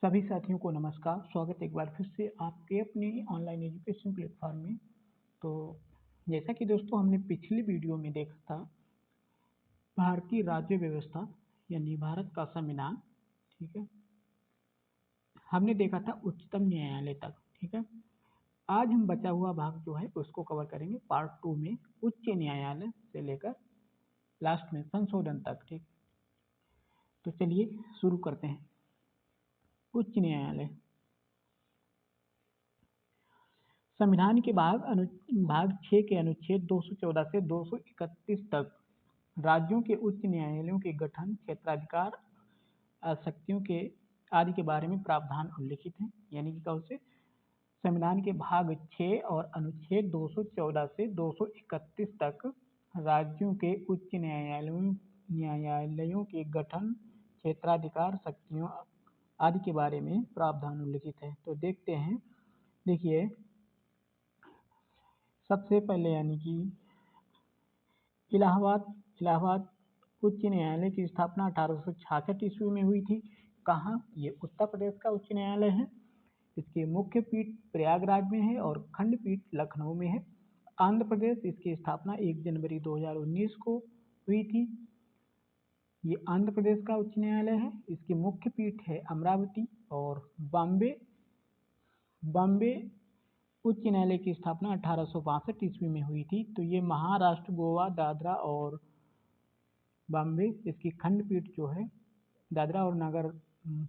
सभी साथियों को नमस्कार। स्वागत है एक बार फिर से आपके अपने ऑनलाइन एजुकेशन प्लेटफॉर्म में। तो जैसा कि दोस्तों हमने पिछली वीडियो में देखा था, भारतीय राज्य व्यवस्था यानी भारत का संविधान, ठीक है, हमने देखा था उच्चतम न्यायालय तक। ठीक है, आज हम बचा हुआ भाग जो है उसको कवर करेंगे पार्ट 2 में, उच्च न्यायालय से लेकर लास्ट में संशोधन तक। ठीक, तो चलिए शुरू करते हैं। उच्च न्यायालय संविधान के भाग 6 के अनुच्छेद 214 से 231 तक राज्यों के उच्च न्यायालयों के गठन, क्षेत्राधिकार, शक्तियों के आदि के बारे में प्रावधान उल्लिखित हैं। यानी कि कौन से संविधान के भाग 6 और अनुच्छेद 214 से 231 तक राज्यों के उच्च न्यायालयों के गठन, क्षेत्राधिकार, शक्तियों आदि के बारे में प्रावधान उल्लिखित है। तो देखते हैं। देखिए, सबसे पहले यानी कि इलाहाबाद उच्च न्यायालय की स्थापना 1866 ईस्वी में हुई थी। कहाँ? ये उत्तर प्रदेश का उच्च न्यायालय है। इसकी मुख्य पीठ प्रयागराज में है और खंडपीठ लखनऊ में है। आंध्र प्रदेश, इसकी स्थापना 1 जनवरी 2019 को हुई थी। ये आंध्र प्रदेश का उच्च न्यायालय है। इसकी मुख्य पीठ है अमरावती। और बॉम्बे उच्च न्यायालय की स्थापना 1862 ईस्वी में हुई थी। तो ये महाराष्ट्र, गोवा, दादरा और बॉम्बे, इसकी खंडपीठ जो है दादरा और नगर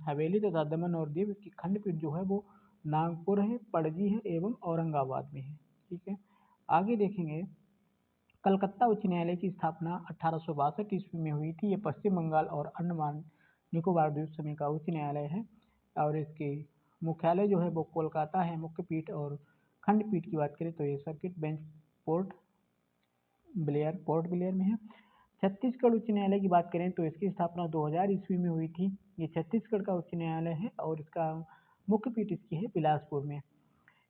हवेली तथा दमन और दीव, इसकी खंडपीठ जो है वो नागपुर है, पणजी है एवं औरंगाबाद में है। ठीक है, आगे देखेंगे। कलकत्ता उच्च न्यायालय की स्थापना 1862 ईस्वी में हुई थी। ये पश्चिम बंगाल और अंडमान निकोबार द्वीप समूह का उच्च न्यायालय है और इसके मुख्यालय जो है वो कोलकाता है। मुख्य पीठ और खंडपीठ की बात करें तो ये सर्किट बेंच पोर्ट ब्लेयर में है। छत्तीसगढ़ उच्च न्यायालय की बात करें तो इसकी स्थापना 2000 ईस्वी में हुई थी। ये छत्तीसगढ़ का उच्च न्यायालय है और इसका मुख्य पीठ इसकी है बिलासपुर में।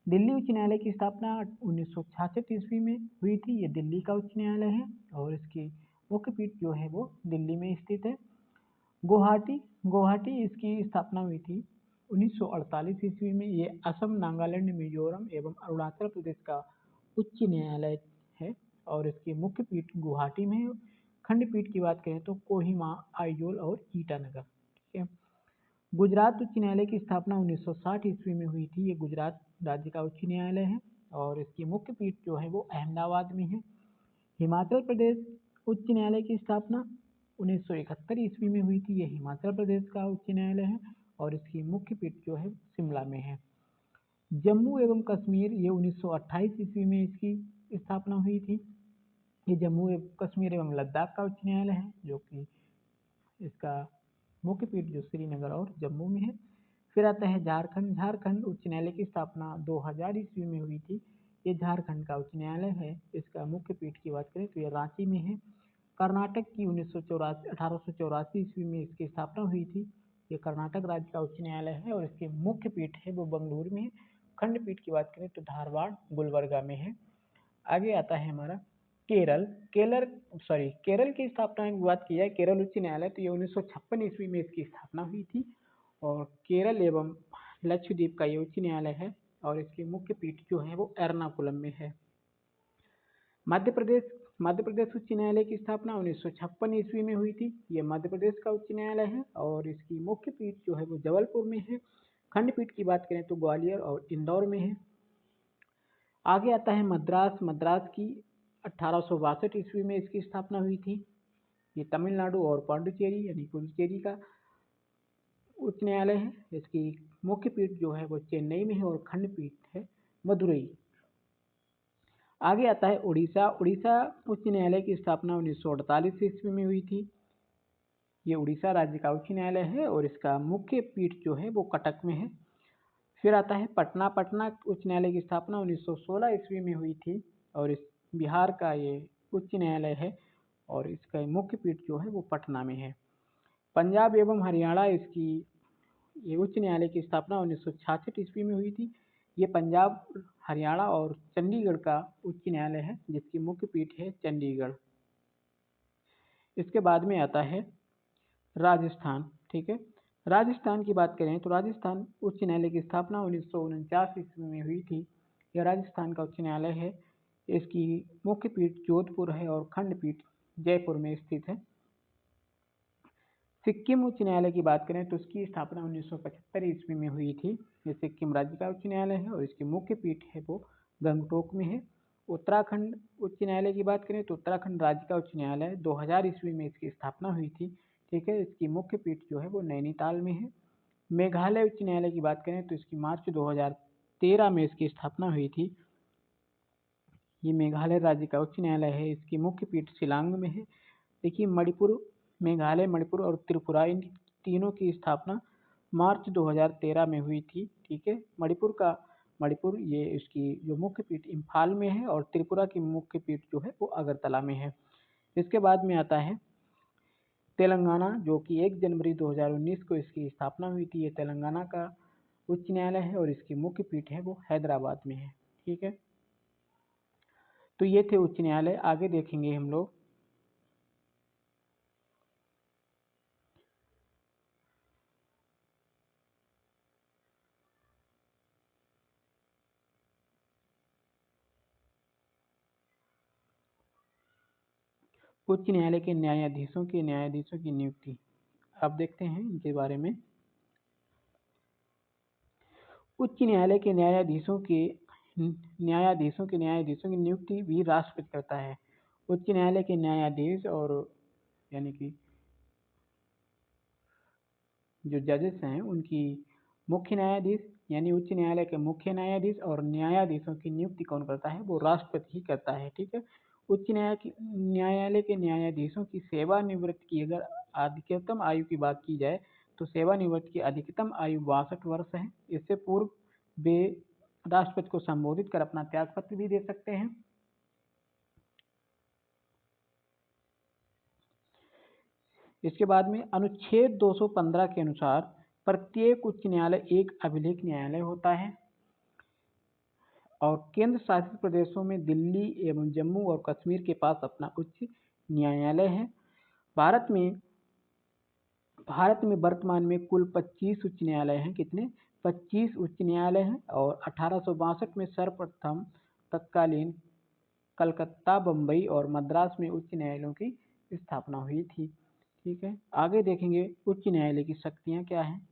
दिल्ली उच्च न्यायालय की स्थापना 1966 ईस्वी में हुई थी। ये दिल्ली का उच्च न्यायालय है और इसकी मुख्य पीठ जो है वो दिल्ली में स्थित है। गुवाहाटी इसकी स्थापना हुई थी 1948 ईस्वी में। ये असम, नागालैंड, मिजोरम एवं अरुणाचल प्रदेश का उच्च न्यायालय है और इसकी मुख्य पीठ गुवाहाटी में है। खंडपीठ की बात करें तो कोहिमा, आइजोल और ईटानगर। ठीक है, गुजरात उच्च न्यायालय की स्थापना 1960 ईस्वी में हुई थी। ये गुजरात राज्य का उच्च न्यायालय है और इसकी मुख्य पीठ जो है वो अहमदाबाद में है। हिमाचल प्रदेश उच्च न्यायालय की स्थापना 1971 ईस्वी में हुई थी। ये हिमाचल प्रदेश का उच्च न्यायालय है और इसकी मुख्य पीठ जो है शिमला में है। जम्मू एवं कश्मीर, ये 1928 ईस्वी में इसकी स्थापना हुई थी। ये जम्मू एवं कश्मीर एवं लद्दाख का उच्च न्यायालय है, जो कि इसका मुख्य पीठ जो श्रीनगर और जम्मू में है। फिर आता है झारखंड उच्च न्यायालय की स्थापना 2000 ईस्वी में हुई थी। ये झारखंड का उच्च न्यायालय है। इसका मुख्य पीठ की बात करें तो ये रांची में है। कर्नाटक की 1884 ईस्वी में इसकी स्थापना हुई थी। ये कर्नाटक राज्य का उच्च न्यायालय है और इसकी मुख्य पीठ है वो बंगलुरु में है। खंडपीठ की बात करें तो धारवाड़, गुलबर्गा में है। आगे आता है हमारा केरल की स्थापना की बात की जाए, केरल उच्च न्यायालय, तो ये 1956 ईस्वी में इसकी स्थापना हुई थी और केरल एवं लक्षद्वीप का ये उच्च न्यायालय है और इसकी मुख्य पीठ जो है वो एर्नाकुलम में है। मध्य प्रदेश उच्च न्यायालय की स्थापना 1956 ईस्वी में हुई थी। ये मध्य प्रदेश का उच्च न्यायालय है और इसकी मुख्य पीठ जो है वो जबलपुर में है। खंडपीठ की बात करें तो ग्वालियर और इंदौर में है। आगे आता है मद्रास की 1862 ईस्वी में इसकी स्थापना हुई थी। ये तमिलनाडु और पांडुचेरी यानी पुडुचेरी का उच्च न्यायालय है। इसकी मुख्य पीठ जो है वो चेन्नई में है और खंडपीठ है मदुरई। आगे आता है उड़ीसा उच्च न्यायालय की स्थापना 1948 ईस्वी में हुई थी। ये उड़ीसा राज्य का उच्च न्यायालय है और इसका मुख्य पीठ जो है वो कटक में है। फिर आता है पटना उच्च न्यायालय की स्थापना 1916 ईस्वी में हुई थी और इस बिहार का ये उच्च न्यायालय है और इसका मुख्य पीठ जो है वो पटना में है। पंजाब एवं हरियाणा, इसकी ये उच्च न्यायालय की स्थापना 1966 ईस्वी में हुई थी। ये पंजाब, हरियाणा और चंडीगढ़ का उच्च न्यायालय है जिसकी मुख्य पीठ है चंडीगढ़। इसके बाद में आता है राजस्थान। ठीक है, राजस्थान की बात करें तो राजस्थान उच्च न्यायालय की स्थापना 1949 ईस्वी में हुई थी। यह राजस्थान का उच्च न्यायालय है। इसकी मुख्य पीठ जोधपुर है और खंडपीठ जयपुर में स्थित है। सिक्किम उच्च न्यायालय की बात करें तो इसकी स्थापना 1975 ईस्वी में हुई थी। ये सिक्किम राज्य का उच्च न्यायालय है और इसकी मुख्य पीठ है वो गंगटोक में है। उत्तराखंड उच्च न्यायालय की बात करें तो उत्तराखंड राज्य का उच्च न्यायालय 2000 ईस्वी में इसकी स्थापना हुई थी। ठीक है, इसकी मुख्य पीठ जो है वो नैनीताल में है। मेघालय उच्च न्यायालय की बात करें तो इसकी मार्च 2013 में इसकी स्थापना हुई थी। ये मेघालय राज्य का उच्च न्यायालय है। इसकी मुख्य पीठ शिलांग में है। देखिए, मणिपुर, मेघालय, मणिपुर और त्रिपुरा, इन तीनों की स्थापना मार्च 2013 में हुई थी। ठीक है, मणिपुर ये इसकी जो मुख्य पीठ इम्फाल में है और त्रिपुरा की मुख्य पीठ जो है वो अगरतला में है। इसके बाद में आता है तेलंगाना, जो कि 1 जनवरी 2019 को इसकी स्थापना हुई थी। ये तेलंगाना का उच्च न्यायालय है और इसकी मुख्य पीठ है वो हैदराबाद में है। ठीक है, तो ये थे उच्च न्यायालय। आगे देखेंगे हम लोग उच्च न्यायालय के न्यायाधीशों की नियुक्ति। अब देखते हैं इनके बारे में। उच्च न्यायालय के न्यायाधीशों की नियुक्ति भी राष्ट्रपति करता है। उच्च न्यायालय के न्यायाधीश और यानी कि जो जजेस हैं उनकी मुख्य न्यायाधीश यानी उच्च न्यायालय के मुख्य न्यायाधीश और न्यायाधीशों की नियुक्ति कौन करता है? वो राष्ट्रपति ही करता है। ठीक है, उच्च न्यायालय के न्यायाधीशों की सेवानिवृत्ति की अगर अधिकतम आयु की बात की जाए तो सेवानिवृत्ति की अधिकतम आयु 62 वर्ष है। इससे पूर्व वे राष्ट्रपति को संबोधित कर अपना त्यागपत्र भी दे सकते हैं। इसके बाद में अनुच्छेद 215 के अनुसार प्रत्येक उच्च न्यायालय एक अभिलेख न्यायालय होता है और केंद्र शासित प्रदेशों में दिल्ली एवं जम्मू और कश्मीर के पास अपना उच्च न्यायालय है। भारत में वर्तमान में कुल 25 उच्च न्यायालय हैं। कितने? 25 उच्च न्यायालय हैं और 1862 में सर्वप्रथम तत्कालीन कलकत्ता, बम्बई और मद्रास में उच्च न्यायालयों की स्थापना हुई थी। ठीक है, आगे देखेंगे उच्च न्यायालय की शक्तियां क्या हैं।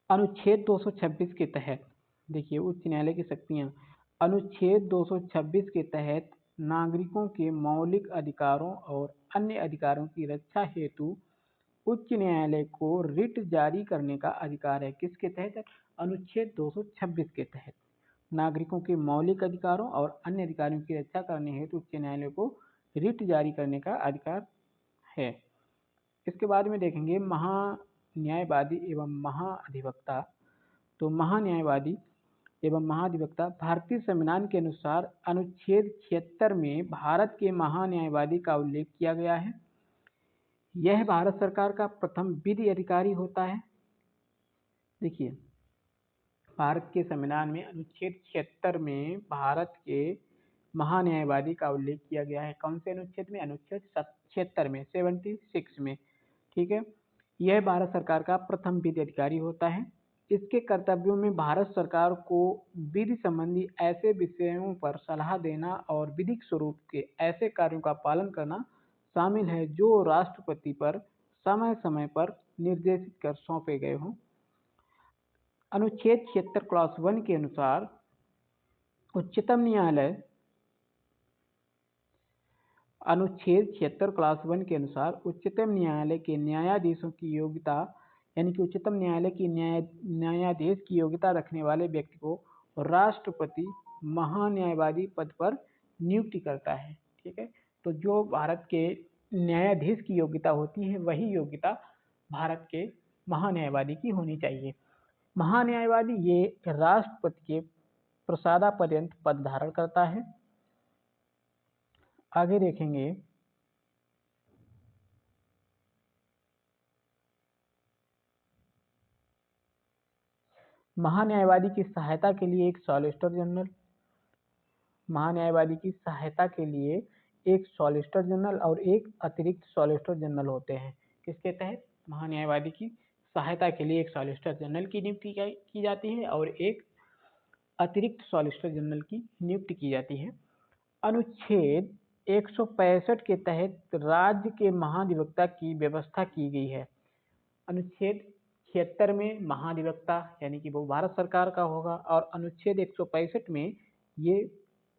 अनुच्छेद 226 के तहत देखिए उच्च न्यायालय की शक्तियां। अनुच्छेद 226 के तहत नागरिकों के मौलिक अधिकारों और अन्य अधिकारों की रक्षा हेतु उच्च न्यायालय को रिट जारी करने का अधिकार है। किसके तहत? अनुच्छेद 226 के तहत नागरिकों के मौलिक अधिकारों और अन्य अधिकारों की रक्षा करने हेतु उच्च न्यायालय को रिट जारी करने का अधिकार है। इसके बाद में देखेंगे महान्यायवादी एवं महाधिवक्ता। तो महान्यायवादी एवं महाधिवक्ता भारतीय संविधान के अनुसार अनुच्छेद 76 में भारत के महान्यायवादी का उल्लेख किया गया है। यह भारत सरकार का प्रथम विधि अधिकारी होता है। देखिए, भारत के संविधान में अनुच्छेद 76 में भारत के महान्यायवादी का उल्लेख किया गया है। कौन से अनुच्छेद में? अनुच्छेद 76 में, 76 में। ठीक है, यह भारत सरकार का प्रथम विधि अधिकारी होता है। इसके कर्तव्यों में भारत सरकार को विधि संबंधी ऐसे विषयों पर सलाह देना और विधिक स्वरूप के ऐसे कार्यों का पालन करना शामिल है जो राष्ट्रपति पर समय समय पर निर्देशित कर सौंपे गए हों। अनुच्छेद 76 क्लॉस 1 के अनुसार उच्चतम न्यायालय अनुच्छेद 76 क्लास 1 के अनुसार उच्चतम न्यायालय के न्यायाधीशों की योग्यता यानी कि उच्चतम न्यायालय की न्यायाधीश की योग्यता रखने वाले व्यक्ति को राष्ट्रपति महान्यायवादी पद पर नियुक्ति करता है। ठीक है, तो जो भारत के न्यायाधीश की योग्यता होती है वही योग्यता भारत के महान्यायवादी की होनी चाहिए। महान्यायवादी ये राष्ट्रपति के प्रसादापर्यंत पद धारण करता है। आगे देखेंगे महान्यायवादी की सहायता के लिए एक सॉलिसिटर जनरल, महान्यायवादी की सहायता के लिए एक सॉलिसिटर जनरल और एक अतिरिक्त सॉलिसिटर जनरल होते हैं। किसके तहत? महान्यायवादी की सहायता के लिए एक सॉलिसिटर जनरल की नियुक्ति की जाती है और एक अतिरिक्त सॉलिसिटर जनरल की नियुक्ति की जाती है। अनुच्छेद 165 के तहत राज्य के महाधिवक्ता की व्यवस्था की गई है। अनुच्छेद 76 में महाधिवक्ता यानी कि वो भारत सरकार का होगा और अनुच्छेद 165 में ये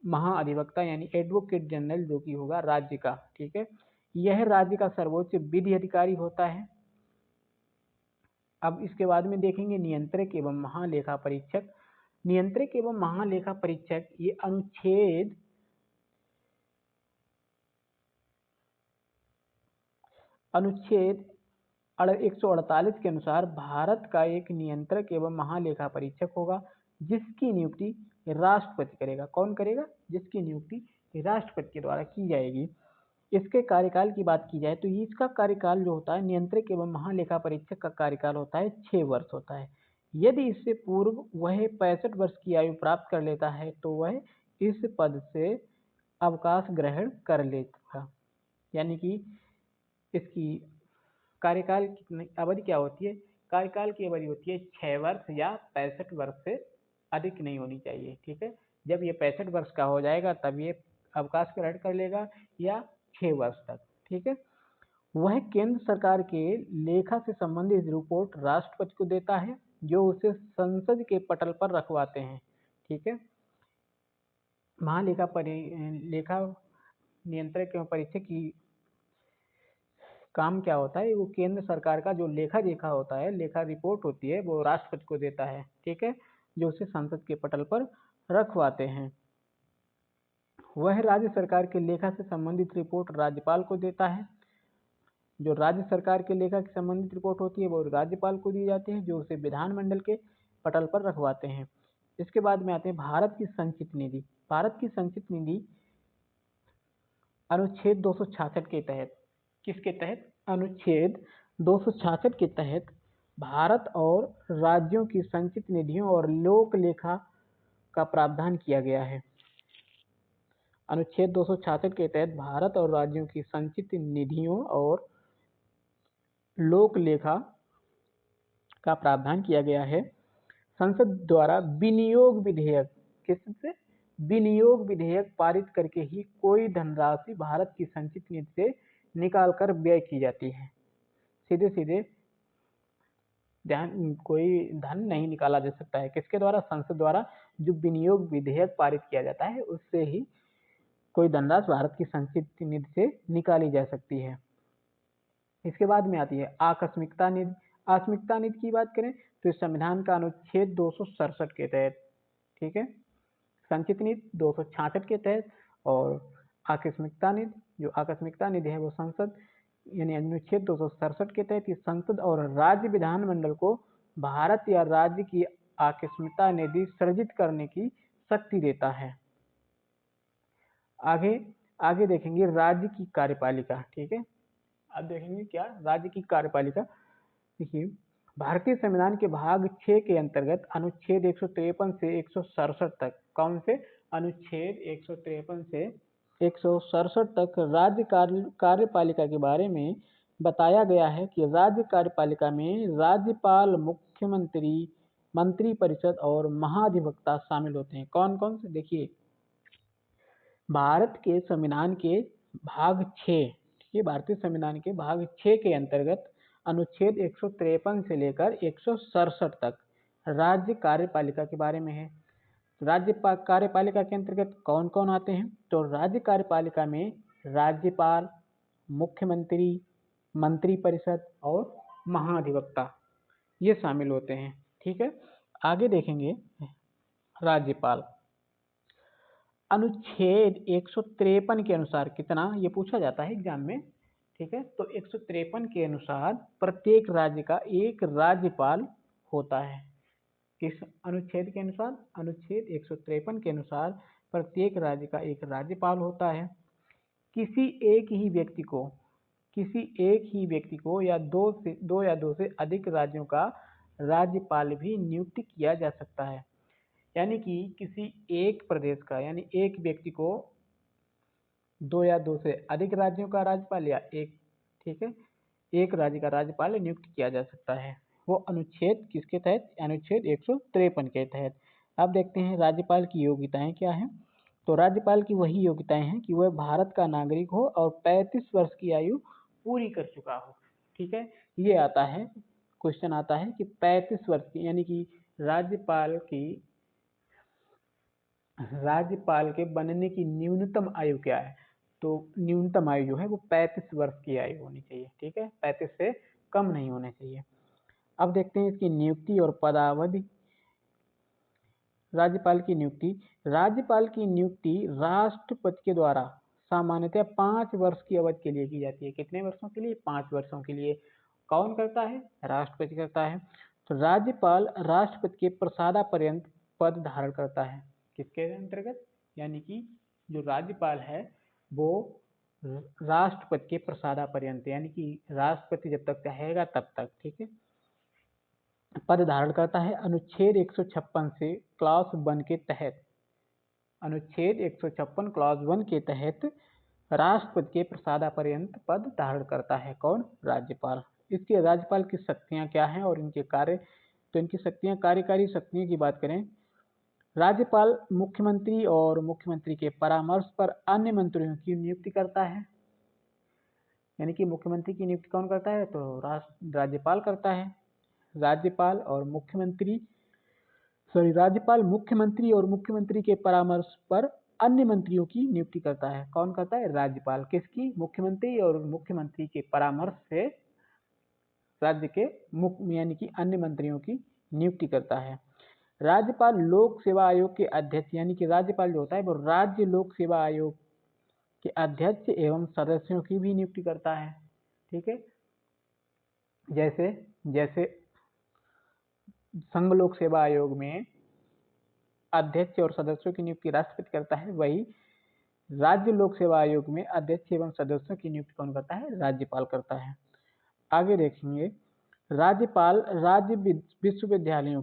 महाधिवक्ता यानी एडवोकेट जनरल जो कि होगा राज्य का। ठीक है, यह राज्य का सर्वोच्च विधि अधिकारी होता है। अब इसके बाद में देखेंगे नियंत्रक एवं महालेखा परीक्षक। नियंत्रक एवं महालेखा परीक्षक ये अनुच्छेद 148 के अनुसार भारत का एक नियंत्रक एवं महालेखा परीक्षक होगा जिसकी नियुक्ति राष्ट्रपति करेगा। कौन करेगा? जिसकी नियुक्ति राष्ट्रपति के द्वारा की जाएगी। इसके कार्यकाल की बात की जाए तो इसका कार्यकाल जो होता है, नियंत्रक एवं महालेखा परीक्षक का कार्यकाल होता है 6 वर्ष होता है। यदि इससे पूर्व वह 65 वर्ष की आयु प्राप्त कर लेता है तो वह इस पद से अवकाश ग्रहण कर लेगा। यानी कि इसकी कार्यकाल की अवधि क्या होती है? कार्यकाल की अवधि होती है 6 वर्ष या 65 वर्ष से अधिक नहीं होनी चाहिए। ठीक है, जब ये 65 वर्ष का हो जाएगा तब ये अवकाश ग्रहण कर लेगा या 6 वर्ष तक। ठीक है, वह केंद्र सरकार के लेखा से संबंधित रिपोर्ट राष्ट्रपति को देता है जो उसे संसद के पटल पर रखवाते हैं। ठीक है, महालेखा लेखा नियंत्रक एवं परीक्षक की काम क्या होता है? वो केंद्र सरकार का जो लेखा जोखा होता है, लेखा रिपोर्ट होती है, वो राष्ट्रपति को देता है। ठीक है, जो उसे संसद के पटल पर रखवाते हैं। वह राज्य सरकार के लेखा से संबंधित रिपोर्ट राज्यपाल को देता है। जो राज्य सरकार के लेखा से संबंधित रिपोर्ट होती है वो राज्यपाल को दी जाती है जो उसे विधानमंडल के पटल पर रखवाते हैं। इसके बाद में आते हैं भारत की संचित निधि। भारत की संचित निधि अनुच्छेद 266 के तहत, किसके तहत? अनुच्छेद 266 के तहत भारत और राज्यों की संचित निधियों और लोक लेखा का प्रावधान किया गया है। अनुच्छेद 266 के तहत भारत और राज्यों की संचित निधियों और लोक लेखा का प्रावधान किया गया है। संसद द्वारा विनियोग विधेयक, किससे? विनियोग विधेयक पारित करके ही कोई धनराशि भारत की संचित निधि से निकालकर व्यय की जाती है। सीधे सीधे कोई धन नहीं निकाला जा सकता है। किसके द्वारा? संसद द्वारा जो विनियोग विधेयक पारित किया जाता है उससे ही कोई धनराशि भारत की संचित निधि से निकाली जा सकती है। इसके बाद में आती है आकस्मिकता निधि। आकस्मिकता निधि की बात करें तो इस संविधान का अनुच्छेद 267 के तहत, ठीक है, संचित निधि 266 के तहत और आकस्मिकता निधि, जो आकस्मिकता निधि है वो संसद यानी अनुच्छेद 267 के तहत संसद और राज्य विधानमंडल को भारत या राज्य की आकस्मिकता निधि सृजित करने की शक्ति देता है। आगे देखेंगे राज्य की कार्यपालिका। ठीक है, अब देखेंगे क्या? राज्य की कार्यपालिका। देखिए, भारतीय संविधान के भाग 6 के अंतर्गत अनुच्छेद 153 से 167 तक, कौन से? अनुच्छेद 153 से 167 तक राज्य कार्यपालिका के बारे में बताया गया है कि राज्य कार्यपालिका में राज्यपाल, मुख्यमंत्री, मंत्री परिषद और महाधिवक्ता शामिल होते हैं। कौन कौन से? देखिए, भारत के संविधान के भाग 6, ठीक है, भारतीय संविधान के भाग 6 के अंतर्गत अनुच्छेद 153 से लेकर 167 तक राज्य कार्यपालिका के बारे में है। राज्य कार्यपालिका के अंतर्गत कौन कौन आते हैं? तो राज्य कार्यपालिका में राज्यपाल, मुख्यमंत्री, मंत्री परिषद और महाधिवक्ता ये शामिल होते हैं। ठीक है, आगे देखेंगे राज्यपाल। अनुच्छेद 153 के अनुसार कितना, ये पूछा जाता है एग्जाम में। ठीक है, तो 153 के अनुसार प्रत्येक राज्य का एक राज्यपाल होता है। किस अनुच्छेद के अनुसार? अनुच्छेद 153 के अनुसार प्रत्येक राज्य का एक राज्यपाल होता है। किसी एक ही व्यक्ति को या दो या दो से अधिक राज्यों का राज्यपाल भी नियुक्त किया जा सकता है। यानी कि किसी एक प्रदेश का यानी एक व्यक्ति को दो या दो से अधिक राज्यों का राज्यपाल या एक, ठीक है, एक राज्य का राज्यपाल नियुक्त किया जा सकता है। वो अनुच्छेद किसके तहत? अनुच्छेद 153 के तहत। अब देखते हैं राज्यपाल की योग्यताएं क्या हैं। तो राज्यपाल की वही योग्यताएं हैं कि वह भारत का नागरिक हो और 35 वर्ष की आयु पूरी कर चुका हो। ठीक है, ये आता है, क्वेश्चन आता है कि 35 वर्ष की, यानी कि राज्यपाल के बनने की न्यूनतम आयु क्या है? तो न्यूनतम आयु जो है वो 35 वर्ष की आयु होनी चाहिए। ठीक है, 35 से कम नहीं होना चाहिए। अब देखते हैं इसकी नियुक्ति और पदावधि। राज्यपाल की नियुक्ति राष्ट्रपति के द्वारा सामान्यतः 5 वर्ष की अवधि के लिए की जाती है। कितने वर्षों के लिए? 5 वर्षों के लिए। कौन करता है? राष्ट्रपति करता है। तो राज्यपाल राष्ट्रपति के प्रसादापर्यंत पद धारण करता है। किसके अंतर्गत? यानी कि जो राज्यपाल है वो राष्ट्रपति के प्रसादापर्यंत, यानी कि राष्ट्रपति जब तक चाहेगा तब तक, ठीक है, पद धारण करता है। अनुच्छेद 156 से क्लास 1 के तहत, अनुच्छेद 156 क्लॉज 1 के तहत राष्ट्रपति के प्रसादापर्यंत पद धारण करता है। कौन? राज्यपाल। इसके राज्यपाल की शक्तियां क्या हैं और इनके कार्य? तो इनकी शक्तियां, कार्यकारी शक्तियों की बात करें, राज्यपाल मुख्यमंत्री और मुख्यमंत्री के परामर्श पर अन्य मंत्रियों की नियुक्ति करता है। यानी कि मुख्यमंत्री की नियुक्ति कौन करता है? तो राज्यपाल करता है। राज्यपाल मुख्यमंत्री और मुख्यमंत्री के परामर्श पर अन्य मंत्रियों की नियुक्ति करता है। कौन करता है? राज्यपाल। किसकी? मुख्यमंत्री और मुख्यमंत्री के परामर्श से राज्य के मुख्य यानी कि अन्य मंत्रियों की नियुक्ति करता है। राज्यपाल लोक सेवा आयोग के अध्यक्ष, यानी कि राज्यपाल जो होता है वो राज्य लोक सेवा आयोग के अध्यक्ष एवं सदस्यों की भी नियुक्ति करता है। ठीक है, जैसे जैसे संघ लोक सेवा आयोग में अध्यक्ष और सदस्यों की नियुक्ति राष्ट्रपति करता है, वही राज्य लोक सेवा आयोग में अध्यक्ष एवं सदस्यों की नियुक्ति कौन करता है? राज्यपाल करता है। आगे देखेंगे, राज्यपाल राज्य विश्वविद्यालयों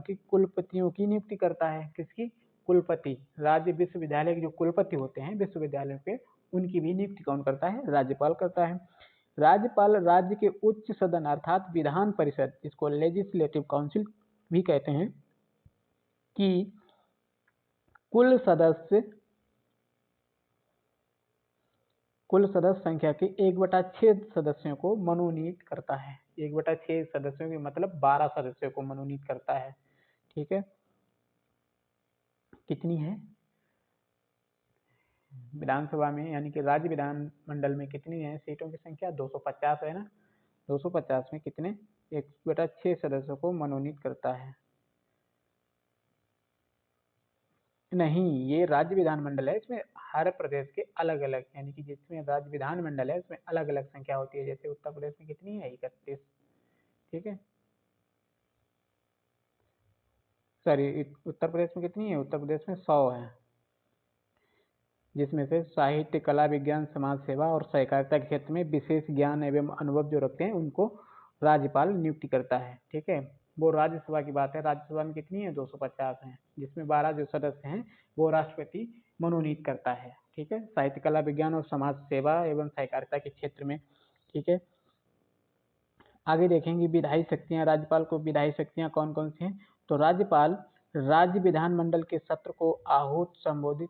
की कुलपतियों की नियुक्ति करता है। किसकी? कुलपति। राज्य विश्वविद्यालय के जो कुलपति होते हैं विश्वविद्यालयों के, उनकी भी नियुक्ति कौन करता है? राज्यपाल करता है। राज्यपाल राज्य के उच्च सदन अर्थात विधान परिषद, जिसको लेजिस्लेटिव काउंसिल भी कहते हैं, कि कुल सदस्य संख्या के 1/6 सदस्यों को मनोनीत करता है। 1/6 सदस्यों के मतलब 12 सदस्यों को मनोनीत करता है। ठीक है, कितनी है विधानसभा में, यानी कि राज्य विधानमंडल में कितनी है सीटों की संख्या? 250 है ना। 250 में कितने? 1/6 सदस्यों को मनोनीत करता है। नहीं, ये राज्य विधानमंडल है, इसमें हर प्रदेश के अलग अलग, यानी कि जिसमें राज्य विधानमंडल है उसमें अलग अलग संख्या होती है। जैसे उत्तर प्रदेश में कितनी है? 31। ठीक है, सॉरी, उत्तर प्रदेश में कितनी है? उत्तर प्रदेश में 100 है, जिसमें से साहित्य, कला, विज्ञान, समाज सेवा और सहकारिता के क्षेत्र में विशेष ज्ञान एवं अनुभव जो रखते हैं उनको राज्यपाल नियुक्ति करता है। ठीक है, वो राज्यसभा की बात है। राज्यसभा में कितनी है? 250 है, जिसमें 12 जो सदस्य हैं वो राष्ट्रपति मनोनीत करता है। ठीक है, साहित्य, कला, विज्ञान और समाज सेवा एवं सहकारिता के क्षेत्र में। ठीक है, आगे देखेंगे विधायी शक्तियां। राज्यपाल को विधायी शक्तियां कौन कौन सी हैं? तो राज्यपाल राज्य विधानमंडल के सत्र को आहूत, संबोधित,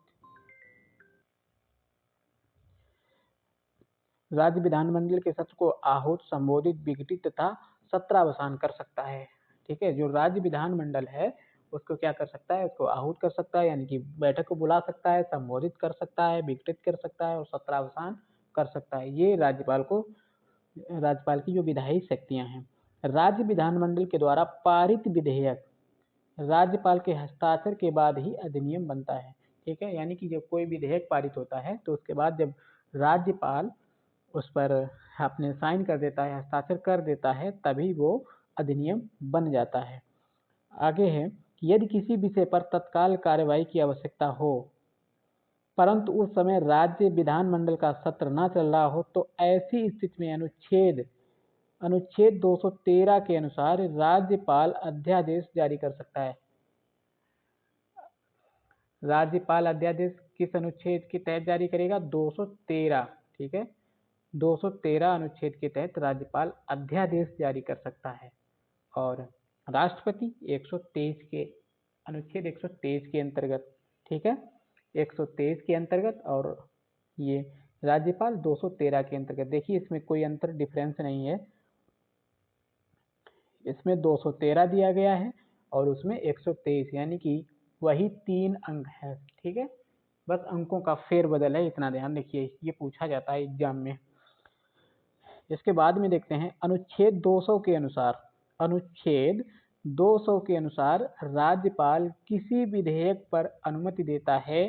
विघटित तथा सत्रावसान कर सकता है। ठीक है, जो राज्य विधानमंडल है उसको क्या कर सकता है? उसको आहूत कर सकता है, यानी कि बैठक को बुला सकता है, संबोधित कर सकता है, विघटित कर सकता है और सत्रावसान कर सकता है। ये राज्यपाल की जो विधायी शक्तियां हैं। राज्य विधानमंडल के द्वारा पारित विधेयक राज्यपाल के हस्ताक्षर के बाद ही अधिनियम बनता है। ठीक है, यानी कि जब कोई विधेयक पारित होता है तो उसके बाद जब राज्यपाल उस पर अपने साइन कर देता है, हस्ताक्षर कर देता है, तभी वो अधिनियम बन जाता है। आगे है कि यदि किसी विषय पर तत्काल कार्यवाही की आवश्यकता हो परंतु उस समय राज्य विधानमंडल का सत्र न चल रहा हो तो ऐसी स्थिति में अनुच्छेद अनुच्छेद 213 के अनुसार राज्यपाल अध्यादेश जारी कर सकता है। राज्यपाल अध्यादेश किस अनुच्छेद के तहत जारी करेगा? 213, ठीक है। 213 अनुच्छेद के तहत राज्यपाल अध्यादेश जारी कर सकता है। और राष्ट्रपति 123 के अनुच्छेद 123 के अंतर्गत, ठीक है, 123 के अंतर्गत, और ये राज्यपाल 213 के अंतर्गत। देखिए इसमें कोई अंतर डिफरेंस नहीं है, इसमें 213 दिया गया है और उसमें 123, यानी कि वही 3 अंक है, ठीक है। बस अंकों का फेरबदल है, इतना ध्यान रखिए, ये पूछा जाता है एग्जाम में। इसके बाद में देखते हैं अनुच्छेद 200 के अनुसार, अनुच्छेद 200 के अनुसार राज्यपाल किसी विधेयक पर अनुमति देता है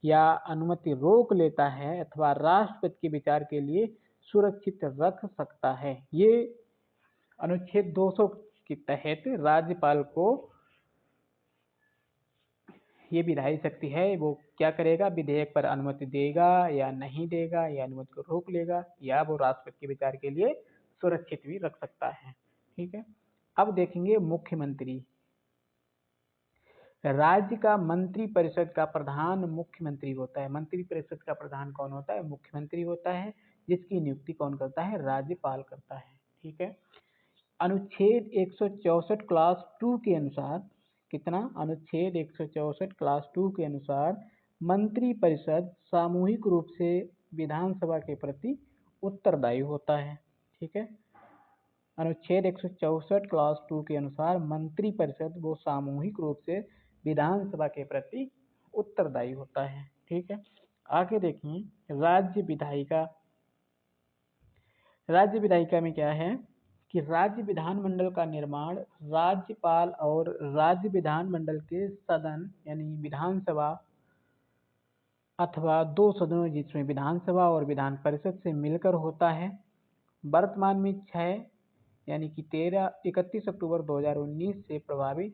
या अनुमति रोक लेता है अथवा राष्ट्रपति के विचार के लिए सुरक्षित रख सकता है। ये अनुच्छेद 200 के तहत राज्यपाल को ये विधायी शक्ति है, वो क्या करेगा? विधेयक पर अनुमति देगा या नहीं देगा, या अनुमति को रोक लेगा, या वो राष्ट्रपति के विचार के लिए सुरक्षित भी रख सकता है, ठीक है। अब देखेंगे मुख्यमंत्री। राज्य का मंत्री परिषद का प्रधान मुख्यमंत्री होता है। मंत्री परिषद का प्रधान कौन होता है? मुख्यमंत्री होता है, जिसकी नियुक्ति कौन करता है? राज्यपाल करता है, ठीक है। अनुच्छेद 164 क्लास 2 के अनुसार, कितना? अनुच्छेद 164 क्लास 2 के अनुसार मंत्री परिषद सामूहिक रूप से विधानसभा के प्रति उत्तरदायी होता है, ठीक है। अनुच्छेद 164 क्लास 2 के अनुसार मंत्री परिषद वो सामूहिक रूप से विधानसभा के प्रति उत्तरदायी होता है, ठीक है। आगे देखिए राज्य विधायिका। राज्य विधायिका में क्या है कि राज्य विधानमंडल का निर्माण राज्यपाल और राज्य विधानमंडल के सदन यानी विधानसभा अथवा दो सदनों जिसमें विधानसभा और विधान परिषद से मिलकर होता है। वर्तमान में 6 यानी कि 31 अक्टूबर 2019 से प्रभावी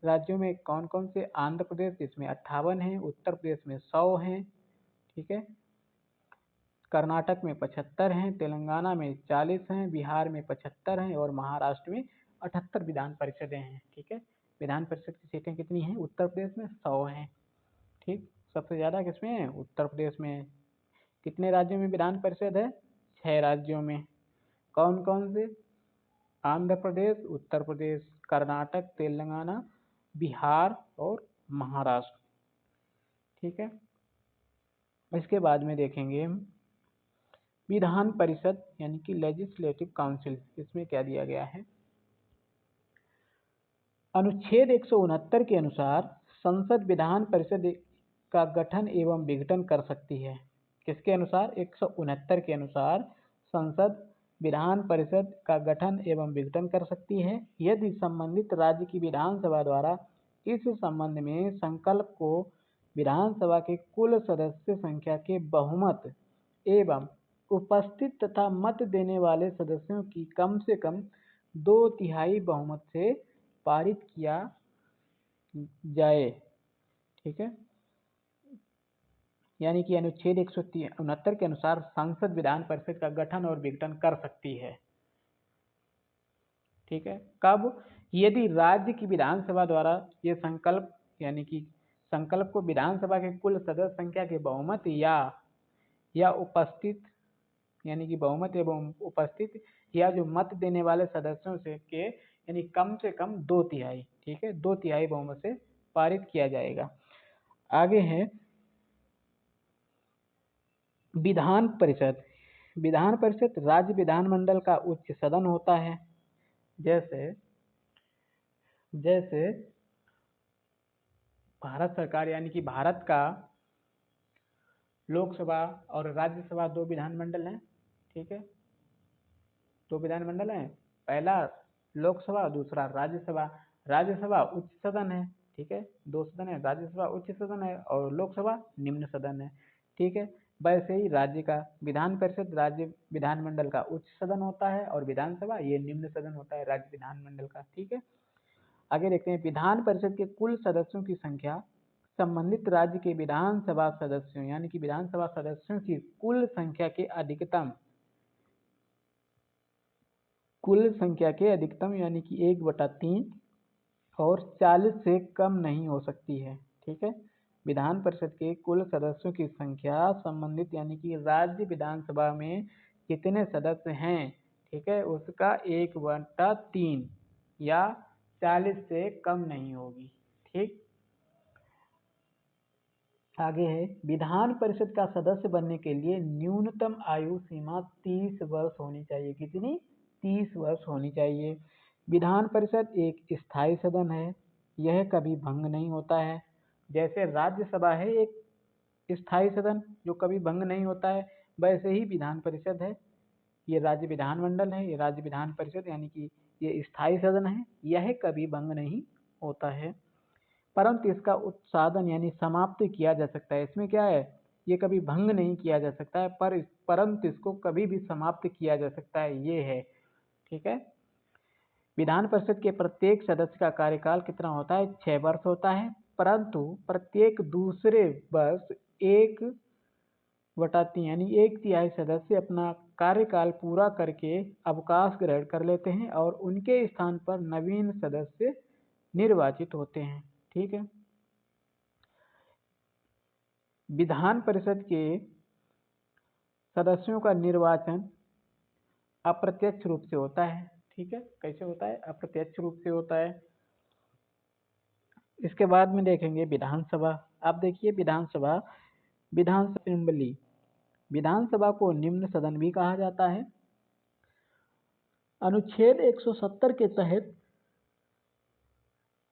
राज्यों में कौन कौन से? आंध्र प्रदेश जिसमें 58 है, उत्तर प्रदेश में 100 हैं, ठीक है, कर्नाटक में 75 हैं, तेलंगाना में 40 हैं, बिहार में 75 हैं और महाराष्ट्र में 78 विधान परिषदें हैं, ठीक है। विधान परिषद की सीटें कितनी हैं? उत्तर प्रदेश में 100 हैं, ठीक। सबसे ज़्यादा किसमें है? उत्तर प्रदेश में। कितने राज्यों में विधान परिषद है? 6 राज्यों में। कौन कौन से? आंध्र प्रदेश, उत्तर प्रदेश, कर्नाटक, तेलंगाना, बिहार और महाराष्ट्र, ठीक है। इसके बाद में देखेंगे हम विधान परिषद यानी कि लेजिस्लेटिव काउंसिल। इसमें क्या दिया गया है? अनुच्छेद 169 के अनुसार संसद विधान परिषद का गठन एवं विघटन कर सकती है। किसके अनुसार? 169 के अनुसार संसद विधान परिषद का गठन एवं विघटन कर सकती है यदि संबंधित राज्य की विधानसभा द्वारा इस संबंध में संकल्प को विधानसभा के कुल सदस्य संख्या के बहुमत एवं उपस्थित तथा मत देने वाले सदस्यों की कम से कम 2/3 बहुमत से पारित किया जाए, ठीक है। यानी कि अनुच्छेद 169 के अनुसार संसद विधान परिषद का गठन और विघटन कर सकती है, ठीक है। कब? यदि राज्य की विधानसभा द्वारा ये संकल्प यानी कि संकल्प को विधानसभा के कुल सदस्य संख्या के बहुमत या उपस्थित यानी कि बहुमत एवं उपस्थित या जो मत देने वाले सदस्यों से के यानी कम से कम 2/3, ठीक है, 2/3 बहुमत से पारित किया जाएगा। आगे है विधान परिषद। विधान परिषद राज्य विधानमंडल का उच्च सदन होता है। जैसे जैसे भारत सरकार यानी कि भारत का लोकसभा और राज्यसभा 2 विधानमंडल हैं, ठीक है, 2 विधानमंडल हैं। पहला लोकसभा, दूसरा राज्यसभा। राज्यसभा उच्च सदन है, ठीक है, 2 सदन है, राज्यसभा उच्च सदन है और लोकसभा निम्न सदन है, ठीक है। वैसे ही राज्य का विधान परिषद राज्य विधानमंडल का उच्च सदन होता है और विधानसभा ये निम्न सदन होता है राज्य विधानमंडल का, ठीक है। आगे देखते हैं विधान परिषद के कुल सदस्यों की संख्या संबंधित राज्य के विधानसभा सदस्यों यानी कि विधानसभा सदस्यों की कुल संख्या के अधिकतम कुल संख्या के अधिकतम यानी कि 1/3 और 40 से कम नहीं हो सकती है। ठीक है, विधान परिषद के कुल सदस्यों की संख्या संबंधित यानी कि राज्य विधानसभा में कितने सदस्य हैं, ठीक है, उसका 1/3 या 40 से कम नहीं होगी। ठीक, आगे है, विधान परिषद का सदस्य बनने के लिए न्यूनतम आयु सीमा 30 वर्ष होनी चाहिए। कितनी? 30 वर्ष होनी चाहिए। विधान परिषद एक स्थायी सदन है, यह कभी भंग नहीं होता है। जैसे राज्यसभा है एक स्थायी सदन जो कभी भंग नहीं होता है, वैसे ही विधान परिषद है, ये राज्य विधानमंडल है, ये राज्य विधान परिषद यानी कि ये स्थायी सदन है, यह कभी भंग नहीं होता है। परंतु इसका उत्साधन यानी समाप्त किया जा सकता है। इसमें क्या है, ये कभी भंग नहीं किया जा सकता है, परंतु इसको कभी भी समाप्त किया जा सकता है, ये है। ठीक है, विधान परिषद के प्रत्येक सदस्य का कार्यकाल कितना होता है? 6 वर्ष होता है, परंतु प्रत्येक दूसरे वर्ष 1/3 यानी 1/3 सदस्य अपना कार्यकाल पूरा करके अवकाश ग्रहण कर लेते हैं और उनके स्थान पर नवीन सदस्य निर्वाचित होते हैं। ठीक है, विधान परिषद के सदस्यों का निर्वाचन अप्रत्यक्ष रूप से होता है। ठीक है, कैसे होता है? अप्रत्यक्ष रूप से होता है। इसके बाद में देखेंगे विधानसभा। आप देखिए विधानसभा, विधानसभा असेंबली, विधानसभा को निम्न सदन भी कहा जाता है। अनुच्छेद 170 के तहत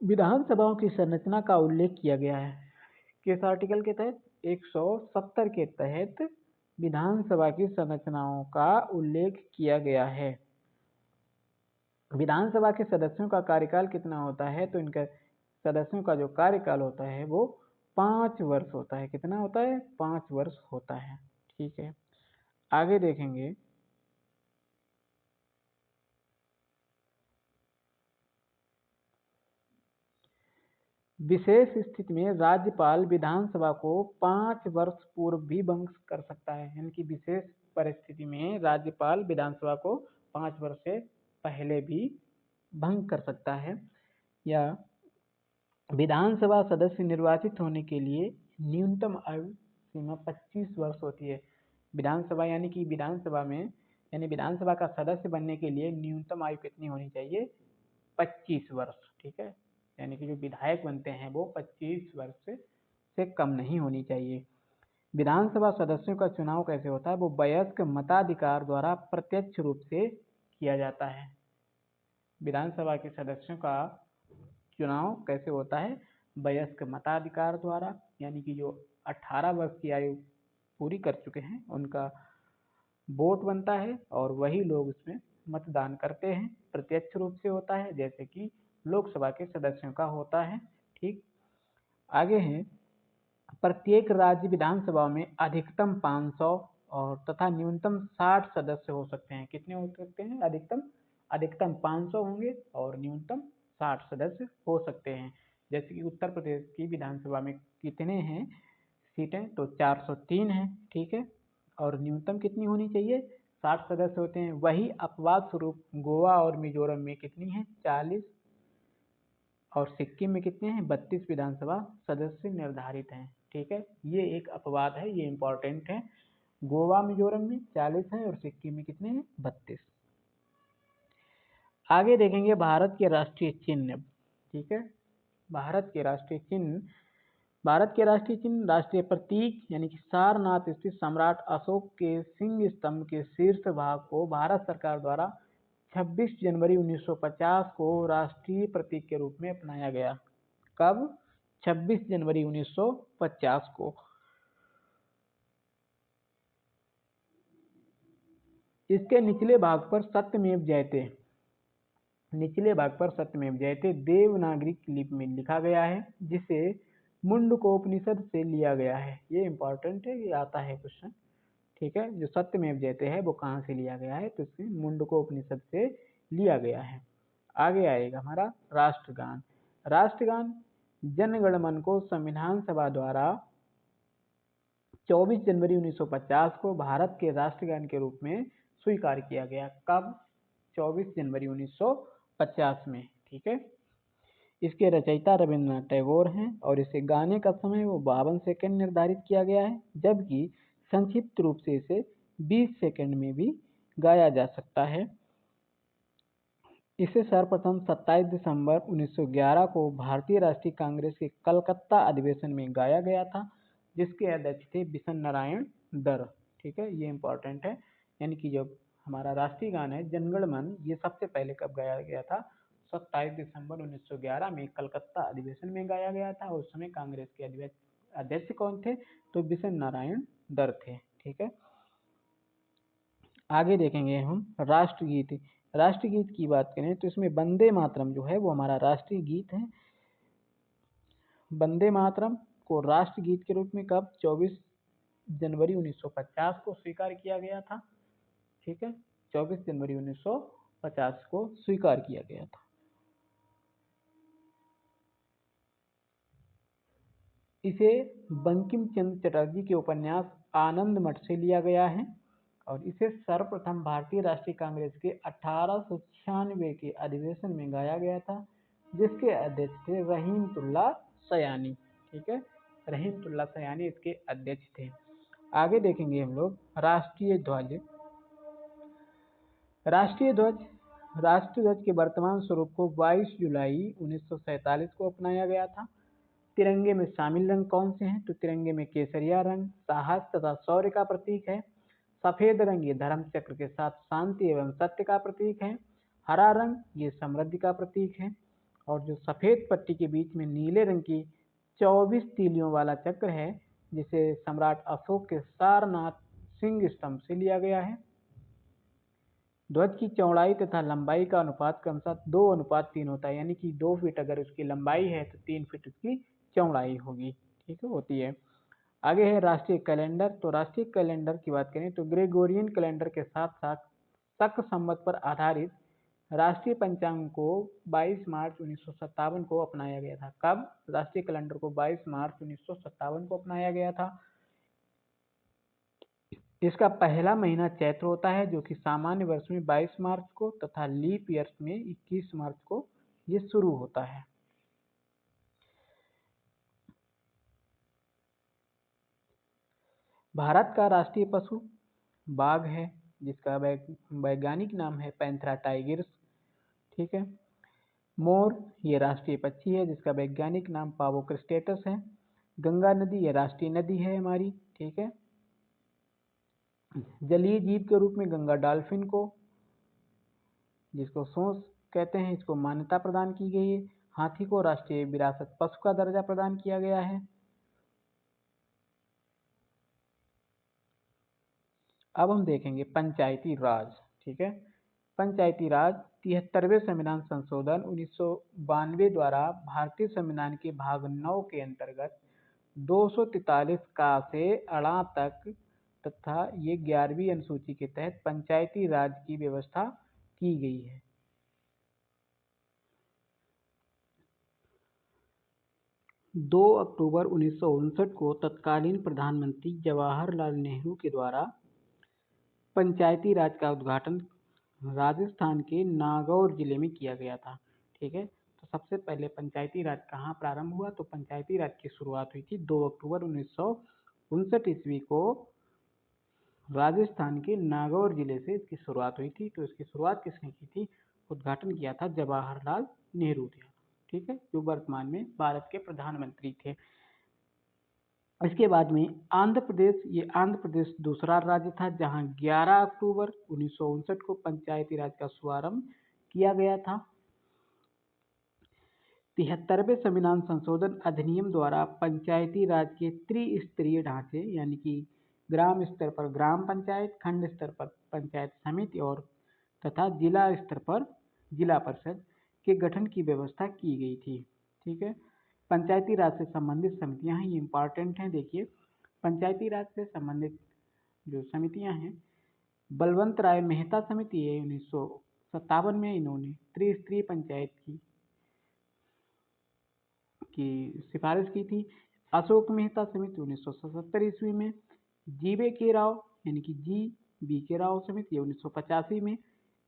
विधानसभाओं की संरचना का उल्लेख किया गया है। किस आर्टिकल के तहत? 170 के तहत विधानसभा की संरचनाओं का उल्लेख किया गया है। विधानसभा के सदस्यों का कार्यकाल कितना होता है? तो इनका सदस्यों का जो कार्यकाल होता है वो 5 वर्ष होता है। कितना होता है? 5 वर्ष होता है। ठीक है, आगे देखेंगे विशेष स्थिति में राज्यपाल विधानसभा को 5 वर्ष पूर्व भी भंग कर सकता है। यानी कि विशेष परिस्थिति में राज्यपाल विधानसभा को 5 वर्ष से पहले भी भंग कर सकता है। या विधानसभा सदस्य निर्वाचित होने के लिए न्यूनतम आयु सीमा 25 वर्ष होती है। विधानसभा यानी कि विधानसभा में यानी विधानसभा का सदस्य बनने के लिए न्यूनतम आयु कितनी होनी चाहिए? 25 वर्ष। ठीक है, यानी कि जो विधायक बनते हैं वो 25 वर्ष से कम नहीं होनी चाहिए। विधानसभा सदस्यों का चुनाव कैसे होता है? वो वयस्क मताधिकार द्वारा प्रत्यक्ष रूप से किया जाता है। विधानसभा के सदस्यों का चुनाव कैसे होता है? वयस्क मताधिकार द्वारा, यानी कि जो 18 वर्ष की आयु पूरी कर चुके हैं उनका वोट बनता है और वही लोग उसमें मतदान करते हैं। प्रत्यक्ष रूप से होता है जैसे कि लोकसभा के सदस्यों का होता है। ठीक, आगे है, प्रत्येक राज्य विधानसभा में अधिकतम 500 और तथा न्यूनतम 60 सदस्य हो सकते हैं। कितने हो सकते हैं? अधिकतम 500 होंगे और न्यूनतम 60 सदस्य हो सकते हैं। जैसे कि उत्तर प्रदेश की विधानसभा में कितने हैं सीटें? तो 403 हैं। ठीक है, और न्यूनतम कितनी होनी चाहिए? 60 सदस्य होते हैं। वही अपवाद स्वरूप गोवा और मिजोरम में कितनी है? 40, और सिक्किम में कितने हैं? 32 विधानसभा सदस्य निर्धारित हैं। ठीक है, ये एक अपवाद है, ये इंपॉर्टेंट है। गोवा मिजोरम में 40 है और सिक्किम में कितने हैं? 32। आगे देखेंगे भारत के राष्ट्रीय चिन्ह। ठीक है, भारत के राष्ट्रीय चिन्ह, भारत के राष्ट्रीय चिन्ह राष्ट्रीय प्रतीक यानी कि सारनाथ स्थित सम्राट अशोक के सिंह स्तंभ के शीर्ष भाग को भारत सरकार द्वारा 26 जनवरी 1950 को राष्ट्रीय प्रतीक के रूप में अपनाया गया। कब? 26 जनवरी 1950 को। इसके निचले भाग पर सत्यमेव जयते, निचले भाग पर सत्यमेव जयते देवनागरी लिपि में लिखा गया है, जिसे मुंडकोपनिषद से लिया गया है। ये इंपॉर्टेंट है, ये आता है क्वेश्चन। ठीक है, जो सत्यमेव जयते है वो कहाँ से लिया गया है? तो इसमें मुंडकोपनिषद से लिया गया है। आगे आएगा हमारा राष्ट्रगान। राष्ट्रगान जन गण मन को संविधान सभा द्वारा 24 जनवरी 1950 को भारत के राष्ट्रगान के रूप में स्वीकार किया गया। कब? 24 जनवरी 1950 में। ठीक है, इसके रचयिता रविंद्रनाथ टैगोर हैं और इसे गाने का समय वो 52 सेकंड निर्धारित किया गया है, जबकि संक्षिप्त रूप से इसे 20 सेकंड में भी गाया जा सकता है। इसे सर्वप्रथम 27 दिसंबर 1911 को भारतीय राष्ट्रीय कांग्रेस के कलकत्ता अधिवेशन में गाया गया था, जिसके अध्यक्ष थे बिशन नारायण दर। ठीक है, ये इम्पोर्टेंट है, यानी कि जब हमारा राष्ट्रीय गान है जनगण मन, ये सबसे पहले कब गाया गया था? 27 दिसंबर 1911 में कलकत्ता अधिवेशन में गाया गया था। उस समय कांग्रेस के अध्यक्ष कौन थे? तो बिशन नारायण दर थे। ठीक है, आगे देखेंगे हम राष्ट्रगीत। राष्ट्रगीत की बात करें तो इसमें वंदे मातरम जो है वो हमारा राष्ट्रीय गीत है। वंदे मातरम को राष्ट्रगीत के रूप में कब? 24 जनवरी 1950 को स्वीकार किया गया था। ठीक है, 24 जनवरी 1950 को स्वीकार किया गया था। इसे बंकिम चंद्र चटर्जी के उपन्यास आनंद मठ से लिया गया है और इसे सर्वप्रथम भारतीय राष्ट्रीय कांग्रेस के 1896 के अधिवेशन में गाया गया था, जिसके अध्यक्ष थे रहीमतुल्लाह सयानी। ठीक है, रहीमतुल्लाह सयानी इसके अध्यक्ष थे। आगे देखेंगे हम लोग राष्ट्रीय ध्वज। राष्ट्रीय ध्वज राष्ट्रीय ध्वज के वर्तमान स्वरूप को 22 जुलाई 1947 को अपनाया गया था। तिरंगे में शामिल रंग कौन से हैं? तो तिरंगे में केसरिया रंग साहस तथा शौर्य का प्रतीक है। सफेद रंग ये धर्म चक्र के साथ शांति एवं सत्य का प्रतीक है। हरा रंग ये समृद्धि का प्रतीक है और जो सफेद पट्टी के बीच में नीले रंग की 24 तीलियों वाला चक्र है, जिसे सम्राट अशोक के सारनाथ सिंह स्तंभ से लिया गया है। ध्वज की चौड़ाई तथा लंबाई का अनुपात क्रमशः 2:3 होता है, यानी कि 2 फीट अगर उसकी लंबाई है तो 3 फीट उसकी चौड़ाई होगी। ठीक है, होती है। आगे है राष्ट्रीय कैलेंडर। तो राष्ट्रीय कैलेंडर की बात करें तो ग्रेगोरियन कैलेंडर के साथ साथ शक संवत पर आधारित राष्ट्रीय पंचांग को 22 मार्च 1957 को अपनाया गया था। कब? राष्ट्रीय कैलेंडर को 22 मार्च 1957 को अपनाया गया था। इसका पहला महीना चैत्र होता है, जो कि सामान्य वर्ष में 22 मार्च को तथा लीप ईयर्स में 21 मार्च को ये शुरू होता है। भारत का राष्ट्रीय पशु बाघ है, जिसका वैज्ञानिक नाम है पैंथेरा टाइगर्स। ठीक है, मोर ये राष्ट्रीय पक्षी है, जिसका वैज्ञानिक नाम पावो क्रिस्टेटस है। गंगा नदी ये राष्ट्रीय नदी है हमारी। ठीक है, जलीय जीव के रूप में गंगा डॉल्फिन को, जिसको सोंस कहते हैं, इसको मान्यता प्रदान की गई है। हाथी को राष्ट्रीय विरासत पशु का दर्जा प्रदान किया गया है। अब हम देखेंगे पंचायती राज। ठीक है, पंचायती राज 73वें संविधान संशोधन 1992 द्वारा भारतीय संविधान के भाग 9 के अंतर्गत 243 का से अड़ा तक तथा ये 11वीं अनुसूची के तहत पंचायती राज की व्यवस्था की गई है। दो अक्टूबर 1959 को तत्कालीन प्रधानमंत्री जवाहरलाल नेहरू के द्वारा पंचायती राज का उद्घाटन राजस्थान के नागौर जिले में किया गया था। ठीक है, तो सबसे पहले पंचायती राज कहाँ प्रारंभ हुआ? तो पंचायती राज की शुरुआत हुई थी 2 अक्टूबर 1959 ईस्वी को राजस्थान के नागौर जिले से इसकी शुरुआत हुई थी। तो इसकी शुरुआत किसने की थी? उद्घाटन किया था जवाहरलाल नेहरू ने। ठीक है, जो वर्तमान में भारत के प्रधानमंत्री थे। इसके बाद में आंध्र प्रदेश, ये आंध्र प्रदेश दूसरा राज्य था जहां 11 अक्टूबर 1959 को पंचायती राज का शुभारंभ किया गया था। 73वें संविधान संशोधन अधिनियम द्वारा पंचायती राज के त्रिस्तरीय ढांचे, यानी कि ग्राम स्तर पर ग्राम पंचायत, खंड स्तर पर पंचायत समिति और तथा जिला स्तर पर जिला परिषद के गठन की व्यवस्था की गई थी। ठीक है, पंचायती राज से संबंधित समितियां हैं, ये इम्पॉर्टेंट हैं। देखिए, पंचायती राज से संबंधित जो समितियां हैं, बलवंत राय मेहता समिति है 1957 में, इन्होंने त्रिस्तरीय पंचायत की सिफारिश की थी। अशोक मेहता समिति 1977 ईस्वी में, जीवे के राव यानी कि जी बी के राव समिति 1985 में,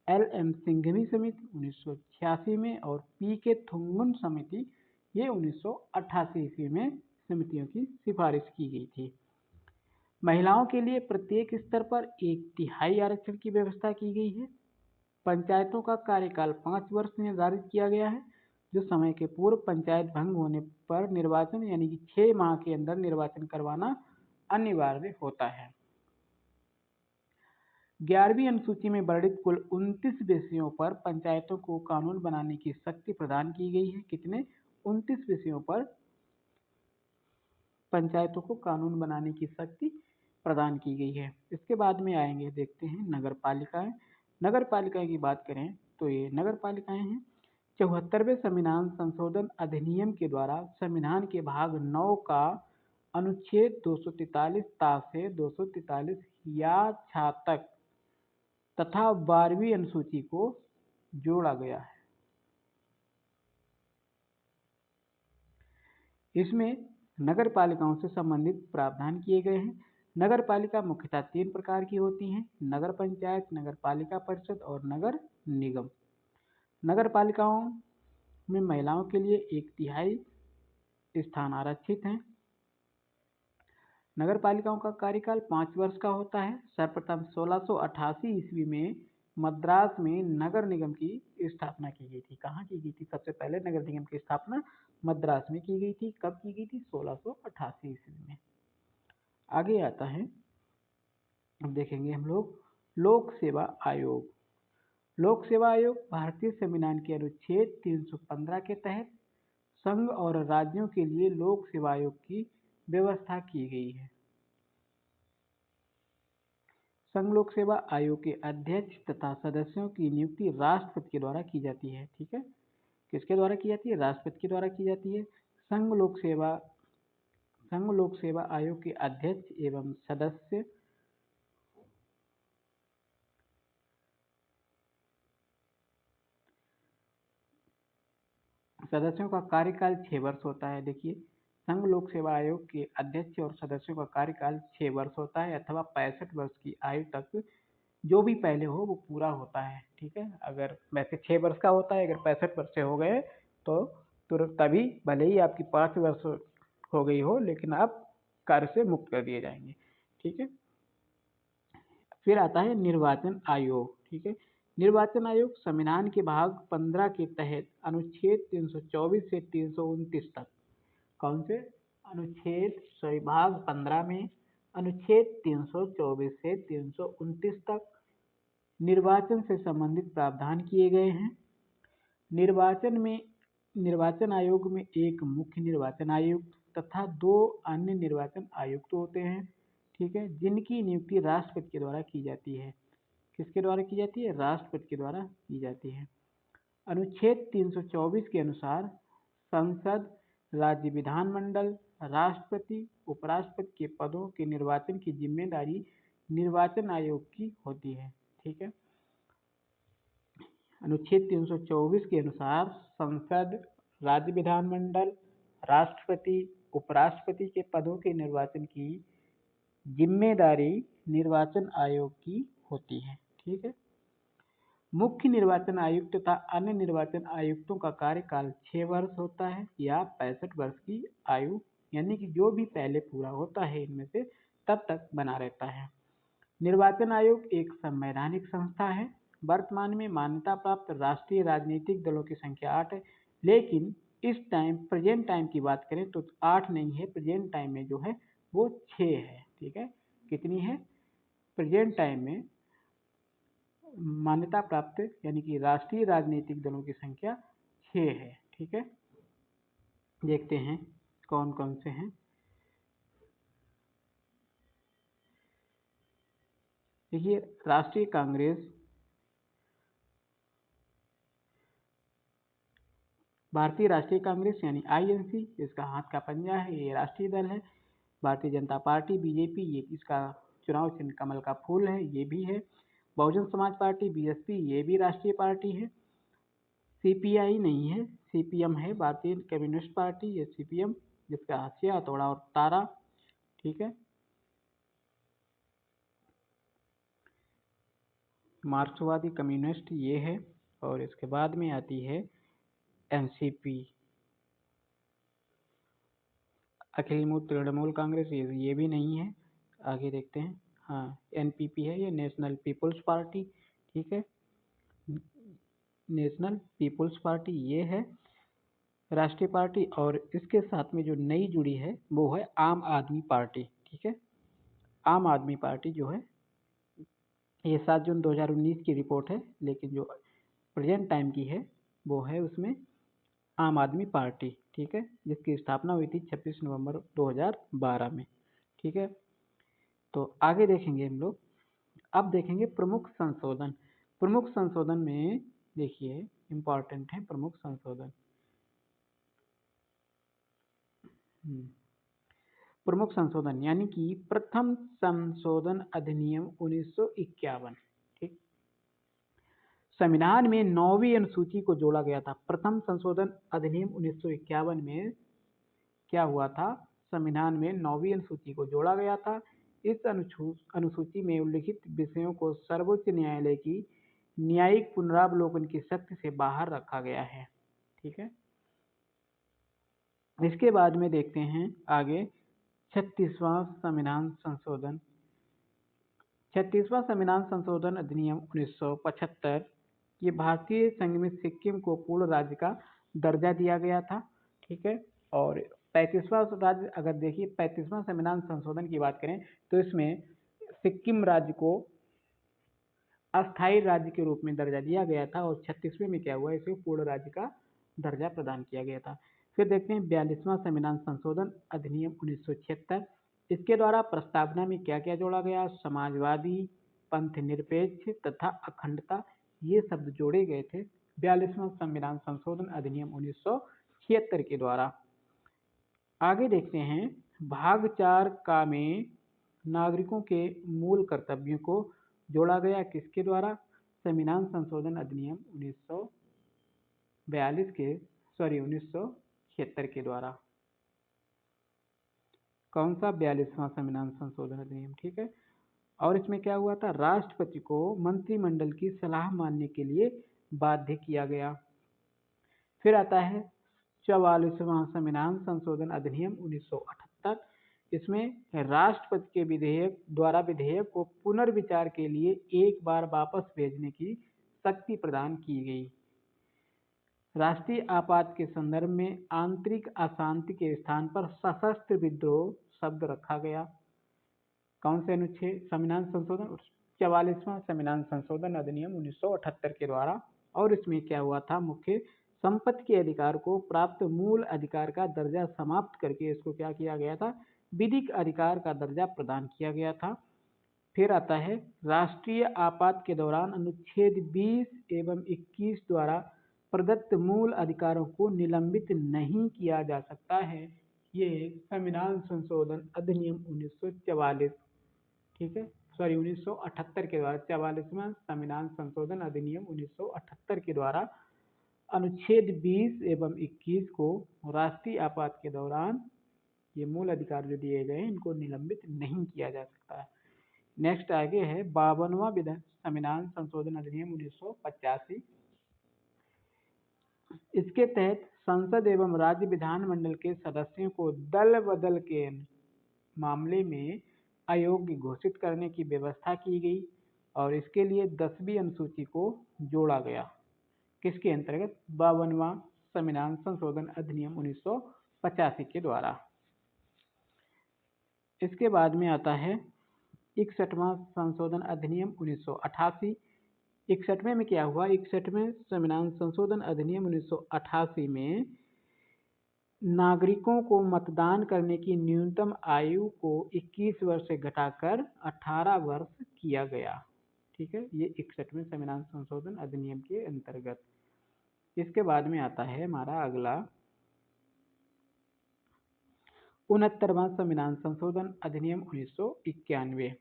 एल एम सिंघवी समिति 1986 में और पी के थुंगन समिति ये 1988 ईस्वी में समितियों की सिफारिश की गई थी। महिलाओं के लिए प्रत्येक स्तर पर 1/3 आरक्षण की व्यवस्था की गई है। पंचायतों का कार्यकाल 5 वर्ष निर्धारित किया गया है, जो समय के पूर्व पंचायत भंग होने पर निर्वाचन यानी कि 6 माह के अंदर निर्वाचन करवाना अनिवार्य होता है। 11वीं अनुसूची में वर्णित कुल 29 विषयों पर पंचायतों को कानून बनाने की शक्ति प्रदान की गई है। कितने? 29 विषयों पर पंचायतों को कानून बनाने की शक्ति प्रदान की गई है। इसके बाद में आएंगे, देखते हैं नगर पालिकाएं। नगर पालिकाएं की बात करें तो ये नगर पालिकाएं हैं 74वें संविधान संशोधन अधिनियम के द्वारा संविधान के भाग 9 का अनुच्छेद 243 ता से 243 या छा तक तथा 12वीं अनुसूची को जोड़ा गया है। इसमें नगर पालिकाओं से संबंधित प्रावधान किए गए हैं। नगर पालिका मुख्यतः 3 प्रकार की होती हैं: नगर पंचायत, नगर पालिका परिषद और नगर निगम। नगर पालिकाओं में महिलाओं के लिए 1/3 स्थान आरक्षित हैं। नगर पालिकाओं का कार्यकाल 5 वर्ष का होता है। सर्वप्रथम 1688 ईस्वी में मद्रास में नगर निगम की स्थापना की गई थी। कहाँ की गई थी? सबसे पहले नगर निगम की स्थापना मद्रास में की गई थी। कब की गई थी? 1688 ईस्वी में। आगे आता है, अब देखेंगे हम लोग लोक सेवा आयोग। लोक सेवा आयोग भारतीय संविधान के अनुच्छेद 315 के तहत संघ और राज्यों के लिए लोक सेवा आयोग की व्यवस्था की गई है। संघ लोक सेवा आयोग के अध्यक्ष तथा सदस्यों की नियुक्ति राष्ट्रपति के द्वारा की जाती है। ठीक है, किसके द्वारा की जाती है? राष्ट्रपति के द्वारा की जाती है। संघ लोक सेवा आयोग के अध्यक्ष एवं सदस्यों का कार्यकाल 6 वर्ष होता है। देखिए, संघ लोक सेवा आयोग के अध्यक्ष और सदस्यों का कार्यकाल 6 वर्ष होता है अथवा 65 वर्ष की आयु तक जो भी पहले हो वो पूरा होता है। ठीक है, अगर वैसे 6 वर्ष का होता है, अगर 65 वर्ष से हो गए तो तुरंत तभी भले ही आपकी 5 वर्ष हो गई हो, लेकिन आप कार्य से मुक्त कर दिए जाएंगे। ठीक है, फिर आता है निर्वाचन आयोग। ठीक है, निर्वाचन आयोग संविधान के भाग 15 के तहत अनुच्छेद 324 से 329 तक, कौन से अनुच्छेद? भाग 15 में अनुच्छेद 324 से 329 तक निर्वाचन से संबंधित प्रावधान किए गए हैं। निर्वाचन आयोग में एक मुख्य निर्वाचन आयुक्त तथा 2 अन्य निर्वाचन आयुक्त होते हैं। ठीक है, जिनकी नियुक्ति राष्ट्रपति के द्वारा की जाती है। किसके द्वारा की जाती है? राष्ट्रपति के द्वारा की जाती है। अनुच्छेद 324 के अनुसार संसद, राज्य विधानमंडल, राष्ट्रपति, उपराष्ट्रपति के पदों के निर्वाचन की जिम्मेदारी निर्वाचन आयोग की होती है। ठीक है, अनुच्छेद 324 के अनुसार संसद, राज्य विधानमंडल, राष्ट्रपति, उपराष्ट्रपति के पदों के निर्वाचन की जिम्मेदारी निर्वाचन आयोग की होती है। ठीक है, मुख्य निर्वाचन आयुक्त तथा अन्य निर्वाचन आयुक्तों का कार्यकाल 6 वर्ष होता है या 65 वर्ष की आयु, यानी कि जो भी पहले पूरा होता है इनमें से तब तक बना रहता है। निर्वाचन आयोग एक संवैधानिक संस्था है। वर्तमान में मान्यता प्राप्त राष्ट्रीय राजनीतिक दलों की संख्या 8 है, लेकिन इस प्रेजेंट टाइम की बात करें तो 8 नहीं है, प्रेजेंट टाइम में जो है वो 6 है। ठीक है, कितनी है? प्रेजेंट टाइम में मान्यता प्राप्त यानी कि राष्ट्रीय राजनीतिक दलों की संख्या 6 है। ठीक है, देखते हैं कौन कौन से हैं। देखिए, राष्ट्रीय कांग्रेस, भारतीय राष्ट्रीय कांग्रेस यानी आईएनसी, इसका हाथ का पंजा है, ये राष्ट्रीय दल है। भारतीय जनता पार्टी बीजेपी, ये इसका चुनाव चिन्ह कमल का फूल है, ये भी है। बहुजन समाज पार्टी बीएसपी, ये भी राष्ट्रीय पार्टी है। सीपीआई नहीं है, सीपीएम है, भारतीय कम्युनिस्ट पार्टी, ये सीपीएम, जिसका हाशिया, हथौड़ा और तारा। ठीक है, मार्क्सवादी कम्युनिस्ट ये है, और इसके बाद में आती है एनसीपी, अखिल मुक्त तृणमूल कांग्रेस, ये भी नहीं है। आगे देखते हैं, हाँ एनपीपी है, ये नेशनल पीपुल्स पार्टी, ठीक है, नेशनल पीपुल्स पार्टी ये है राष्ट्रीय पार्टी। और इसके साथ में जो नई जुड़ी है वो है आम आदमी पार्टी, ठीक है। आम आदमी पार्टी जो है ये 7 जून 2019 की रिपोर्ट है, लेकिन जो प्रेजेंट टाइम की है वो है उसमें आम आदमी पार्टी, ठीक है, जिसकी स्थापना हुई थी 26 नवंबर 2012 में, ठीक है। तो आगे देखेंगे हम लोग, अब देखेंगे प्रमुख संशोधन। प्रमुख संशोधन में देखिए इम्पॉर्टेंट है प्रमुख संशोधन। प्रमुख संशोधन यानी कि प्रथम संशोधन अधिनियम 1951, ठीक। संविधान में 9वीं अनुसूची को जोड़ा गया था। प्रथम संशोधन अधिनियम 1951 में क्या हुआ था, संविधान में 9वीं अनुसूची को जोड़ा गया था। इस अनुसूची में उल्लिखित विषयों को सर्वोच्च न्यायालय की न्यायिक पुनरावलोकन की शक्ति से बाहर रखा गया है, ठीक है। इसके बाद में देखते हैं आगे 36वां संविधान संशोधन। 36वां संविधान संशोधन अधिनियम 1975, ये भारतीय संघ में सिक्किम को पूर्ण राज्य का दर्जा दिया गया था, ठीक है। और 35वां राज्य, अगर देखिए 35वां संविधान संशोधन की बात करें तो इसमें सिक्किम राज्य को अस्थायी राज्य के रूप में दर्जा दिया गया था, और 36वें में क्या हुआ, इसे पूर्ण राज्य का दर्जा प्रदान किया गया था। फिर देखते हैं 42वां संविधान संशोधन अधिनियम 1976। इसके द्वारा प्रस्तावना में क्या क्या जोड़ा गया, समाजवादी, पंथ निरपेक्ष तथा अखंडता, ये शब्द जोड़े गए थे 42वां संविधान संशोधन अधिनियम 1976 के द्वारा। आगे देखते हैं भाग 4 का में नागरिकों के मूल कर्तव्यों को जोड़ा गया, किसके द्वारा, संविधान संशोधन अधिनियम 1976 के द्वारा। कौन सा, 42वां संविधान संशोधन अधिनियम, ठीक है। और इसमें क्या हुआ था, राष्ट्रपति को मंत्रिमंडल की सलाह मानने के लिए बाध्य किया गया। फिर आता है 44वां संविधान संशोधन अधिनियम 1978। इसमें राष्ट्रपति के विधेयक को पुनर्विचार के लिए एक बार वापस भेजने की शक्ति प्रदान की गई। राष्ट्रीय आपात के संदर्भ में आंतरिक अशांति के स्थान पर सशस्त्र विद्रोह शब्द रखा गया। कौन से अनुच्छेद, संविधान संशोधन 44वां संविधान संशोधन अधिनियम 1978 के द्वारा। और इसमें क्या हुआ था, मुख्य संपत्ति के अधिकार को प्राप्त मूल अधिकार का दर्जा समाप्त करके इसको क्या किया गया था, विधिक अधिकार का दर्जा प्रदान किया गया था। फिर आता है राष्ट्रीय आपात के दौरान अनुच्छेद 20 एवं 21 द्वारा प्रदत्त मूल अधिकारों को निलंबित नहीं किया जा सकता है। ये संविधान संशोधन अधिनियम 1944, ठीक है, 1978 के द्वारा, 44वां संविधान संशोधन अधिनियम 1978 के द्वारा अनुच्छेद 20 एवं 21 को राष्ट्रीय आपात के दौरान ये मूल अधिकार जो दिए गए हैं इनको निलंबित नहीं किया जा सकता है। नेक्स्ट आगे है 52वां संविधान संशोधन अधिनियम 1985। इसके तहत संसद एवं राज्य विधानमंडल के सदस्यों को दल बदल के मामले में अयोग्य घोषित करने की व्यवस्था की गई, और इसके लिए 10वीं अनुसूची को जोड़ा गया, किसके अंतर्गत, 52वां संविधान संशोधन अधिनियम 1985 के द्वारा। इसके बाद में आता है 61वां संशोधन अधिनियम 1988। 61वें में क्या हुआ, 61वें संविधान संशोधन अधिनियम 1988 में नागरिकों को मतदान करने की न्यूनतम आयु को 21 वर्ष से घटाकर 18 वर्ष किया गया, ठीक है, ये 61वें संविधान संशोधन अधिनियम के अंतर्गत। इसके बाद में आता है हमारा अगला 69वां संविधान संशोधन अधिनियम 1991।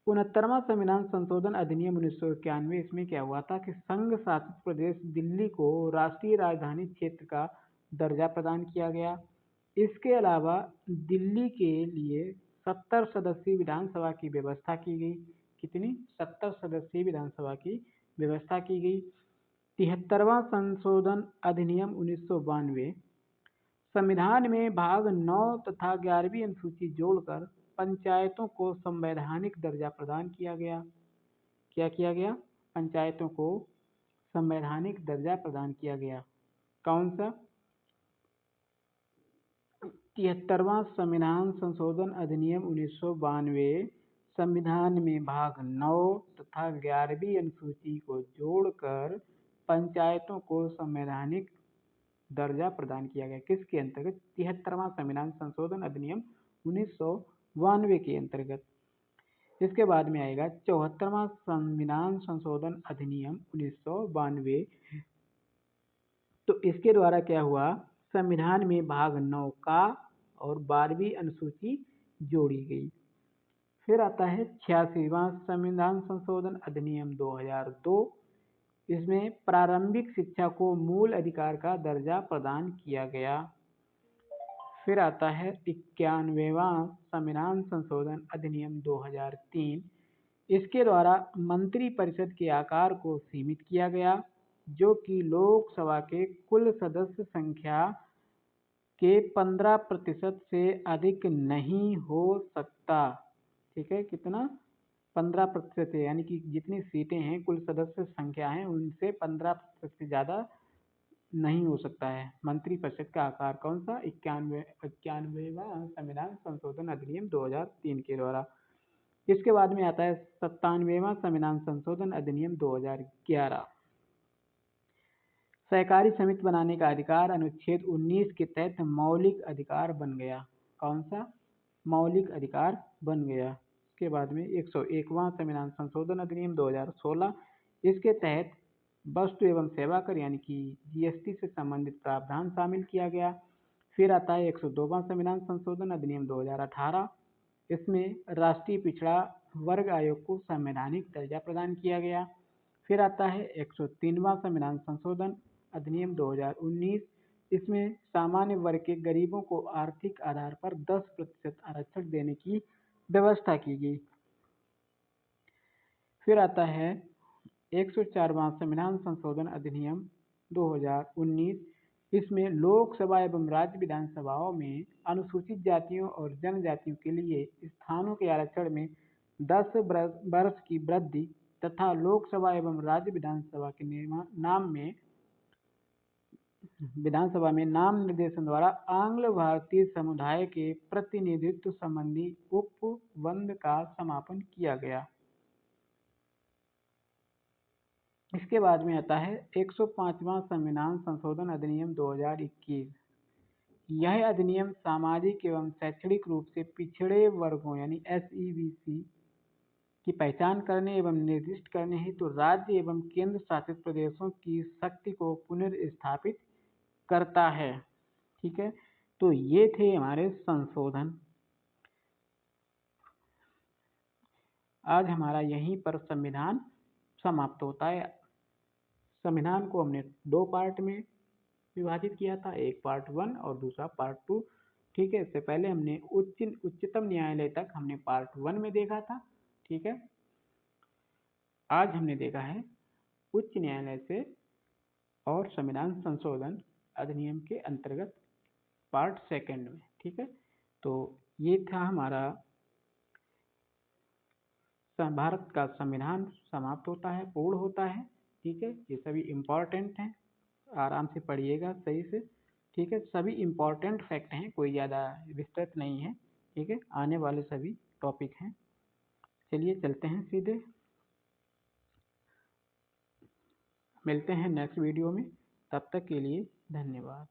69वां संविधान संशोधन अधिनियम 1991, इसमें क्या हुआ था कि संघ शासित प्रदेश दिल्ली को राष्ट्रीय राजधानी क्षेत्र का दर्जा प्रदान किया गया। इसके अलावा दिल्ली के लिए 70 सदस्यीय विधानसभा की व्यवस्था की गई। कितनी 70 सदस्यीय विधानसभा की व्यवस्था की गई। 73वां संशोधन अधिनियम 1992, संविधान में भाग 9 तथा 11वीं अनुसूची जोड़कर पंचायतों को संवैधानिक दर्जा प्रदान किया गया। क्या किया गया? पंचायतों को संवैधानिक दर्जा प्रदान किया गया। कौन सा? 73वां संविधान संशोधन अधिनियम 1992, संविधान में भाग 9 तथा 11वीं अनुसूची को जोड़कर पंचायतों को संवैधानिक दर्जा प्रदान किया गया। किसके अंतर्गत? 73वां संविधान संशोधन अधिनियम 1992 के अंतर्गत। इसके बाद में आएगा 74वां संविधान संशोधन अधिनियम 1992। तो इसके द्वारा क्या हुआ? संविधान में भाग 9 का और 12वीं अनुसूची जोड़ी गई। फिर आता है 86वां संविधान संशोधन अधिनियम 2002। इसमें प्रारंभिक शिक्षा को मूल अधिकार का दर्जा प्रदान किया गया। फिर आता है 91वां संविधान संशोधन अधिनियम 2003। इसके द्वारा मंत्री परिषद के आकार को सीमित किया गया, जो कि लोकसभा के कुल सदस्य संख्या के 15% से अधिक नहीं हो सकता। ठीक है, कितना? 15% है, यानी कि जितनी सीटें हैं, कुल सदस्य संख्या है, उनसे 15% से ज़्यादा नहीं हो सकता है मंत्री परिषद का आकार। कौन सा? 91वां संविधान संशोधन अधिनियम 2003 के द्वारा। इसके बाद में आता है 97वां संविधान संशोधन अधिनियम 2011। सहकारी समिति बनाने का अधिकार अनुच्छेद 19 के तहत मौलिक अधिकार बन गया। कौन सा? मौलिक अधिकार बन गया। इसके बाद में 101वां संविधान संशोधन अधिनियम 2016। इसके तहत वस्तु एवं सेवा कर यानी कि जीएसटी से संबंधित प्रावधान शामिल किया गया। फिर आता है 102वां संविधान संशोधन अधिनियम 2018। इसमें राष्ट्रीय पिछड़ा वर्ग आयोग को संवैधानिक दर्जा प्रदान किया गया। फिर आता है 103वां संविधान संशोधन अधिनियम 2019। इसमें सामान्य वर्ग के गरीबों को आर्थिक आधार पर 10% आरक्षण देने की व्यवस्था की गई। फिर आता है 104वां संविधान संशोधन अधिनियम 2019। इसमें लोकसभा एवं राज्य विधानसभाओं में अनुसूचित जातियों और जनजातियों के लिए स्थानों के आरक्षण में 10 वर्ष की वृद्धि तथा लोकसभा एवं राज्य विधानसभा में नाम निर्देशन द्वारा आंग्ल भारतीय समुदाय के प्रतिनिधित्व संबंधी उपबंध का समापन किया गया। इसके बाद में आता है 105वां संविधान संशोधन अधिनियम 2021। यह अधिनियम सामाजिक एवं शैक्षणिक रूप से पिछड़े वर्गों यानी SEBC की पहचान करने एवं निर्दिष्ट करने हेतु राज्य एवं केंद्र शासित प्रदेशों की शक्ति को पुनर्स्थापित करता है। ठीक है, तो ये थे हमारे संशोधन। आज हमारा यहीं पर संविधान समाप्त होता है। संविधान को हमने 2 पार्ट में विभाजित किया था, एक पार्ट 1 और दूसरा पार्ट 2। ठीक है, इससे पहले हमने उच्चतम न्यायालय तक हमने पार्ट 1 में देखा था। ठीक है, आज हमने देखा है उच्च न्यायालय से और संविधान संशोधन अधिनियम के अंतर्गत पार्ट 2 में। ठीक है, तो ये था हमारा भारत का संविधान समाप्त होता है, पूर्ण होता है। ठीक है, ये सभी इम्पोर्टेंट हैं, आराम से पढ़िएगा सही से। ठीक है, सभी इम्पोर्टेंट फैक्ट हैं, कोई ज़्यादा विस्तृत नहीं है। ठीक है, आने वाले सभी टॉपिक हैं। चलिए चलते हैं सीधे, मिलते हैं नेक्स्ट वीडियो में। तब तक के लिए धन्यवाद।